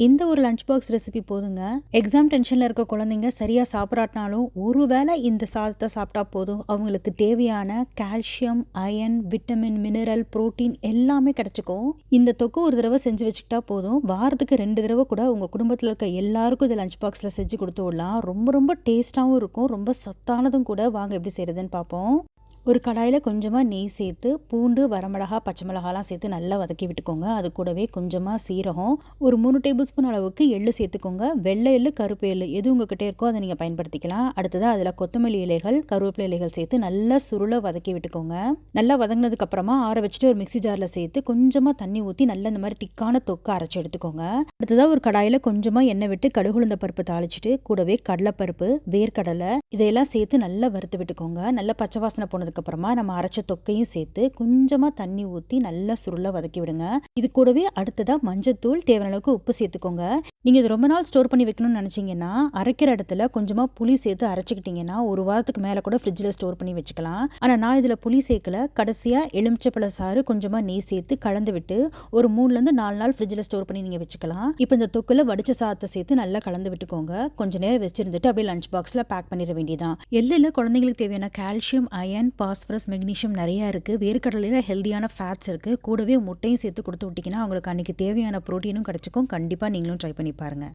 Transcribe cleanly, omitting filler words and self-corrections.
இந்த ஒரு lunch box recipe போதுங்க. எக்ஸாம் டென்ஷன்ல இருக்க குழந்தைங்க சரியா சாப்பிடாட்டினாலும் ஒருவேளை இந்த சாதத்தை சாப்பிட்டா போதும், அவங்களுக்கு தேவையான calcium, iron, vitamin, mineral, protein எல்லாமே கிடைச்சிக்கும். இந்த தொக்கு ஒரு தடவை செஞ்சு வச்சுக்கிட்டா போதும், வாரத்துக்கு 2 தடவை கூட உங்க குடும்பத்தில் இருக்க எல்லாருக்கும் இதை லஞ்ச் பாக்ஸில் செஞ்சு கொடுத்து விடலாம். ரொம்ப ரொம்ப டேஸ்டாகவும் இருக்கும், ரொம்ப சத்தானதும் கூட. வாங்க எப்படி செய்யறதுன்னு பார்ப்போம். ஒரு கடாயில் கொஞ்சமாக நெய் சேர்த்து பூண்டு, வரமிளகா, பச்சை மிளகாலாம் சேர்த்து நல்லா வதக்கி விட்டுக்கோங்க. அது கூடவே கொஞ்சமாக சீரகம், ஒரு 3 டேபிள் ஸ்பூன் அளவுக்கு எள்ளு சேர்த்துக்கோங்க. வெள்ளை எள்ளு, கருப்பு எள்ளு எது உங்ககிட்ட இருக்கோ அதை நீங்கள் பயன்படுத்திக்கலாம். அடுத்ததாக அதில் கொத்தமல்லி இலைகள், கருவேப்பிலை இலைகள் சேர்த்து நல்லா சுருளை வதக்கி விட்டுக்கோங்க. நல்லா வதங்கினதுக்கு அப்புறமா ஆற வச்சுட்டு ஒரு மிக்ஸி ஜாரில் சேர்த்து கொஞ்சமாக தண்ணி ஊற்றி நல்லா இந்த மாதிரி திக்கான தொக்கு அரைச்சி எடுத்துக்கோங்க. அடுத்ததாக ஒரு கடாயில் கொஞ்சமாக எண்ணெய் விட்டு கடுகுளுந்த பருப்பு தாளிச்சிட்டு கூடவே கடலைப்பருப்பு, வேர்க்கடலை இதையெல்லாம் சேர்த்து நல்லா வறுத்து விட்டுக்கோங்க. நல்லா பச்சை வாசனை போனதுக்கு அப்புறமா நம்ம அரைச்ச தொக்கையும் சேர்த்து கொஞ்சமா தண்ணி ஊற்றி நல்லா சுருள வதக்கி விடுங்க. இது கூடவே அடுத்ததா மஞ்சத்தூள், தேவையான அளவுக்கு உப்பு சேர்த்துக்கோங்க. நீங்க இது ரொம்ப நாள் ஸ்டோர் பண்ணி வைக்கணும்னு நினைச்சீங்கன்னா அரைக்கிற இடத்துல கொஞ்சமா புளி சேர்த்து அரைச்சிக்கிட்டீங்கன்னா 1 வாரத்துக்கு மேல கூட ஃப்ரிட்ஜில் ஸ்டோர் பண்ணி வச்சுக்கலாம். ஆனா நான் இதுல புளி சேர்க்கல. கடைசியா எலுமிச்சப்பழ சாறு, கொஞ்சமா நெய் சேர்த்து கலந்து விட்டு ஒரு 3ல இருந்து 4 நாள் ஃப்ரிட்ஜில் ஸ்டோர் பண்ணி நீங்க வச்சுக்கலாம். இப்போ இந்த தொக்குல வடிச்ச சாதத்தை சேர்த்து நல்லா கலந்து விட்டுக்கோங்க. கொஞ்ச நேரம் வச்சிருந்துட்டு அப்படியே லஞ்ச் பாக்ஸ்ல பேக் பண்ணிட வேண்டியதான். எள்ளுல குழந்தைங்களுக்கு தேவையான கால்சியம், அயன், பாஸ்பரஸ், மெக்னீஷியம் நிறைய இருக்கு. வேர்க்கடலையில ஹெல்தியான ஃபேட்ஸ் இருக்கு. கூடவே முட்டையும் சேர்த்து கொடுத்து விட்டீங்கன்னா அவங்களுக்கு அன்னைக்கு தேவையான புரோட்டீனும் கிடைச்சிக்கும். கண்டிப்பா நீங்களும் ட்ரை பண்ணி பாருங்க.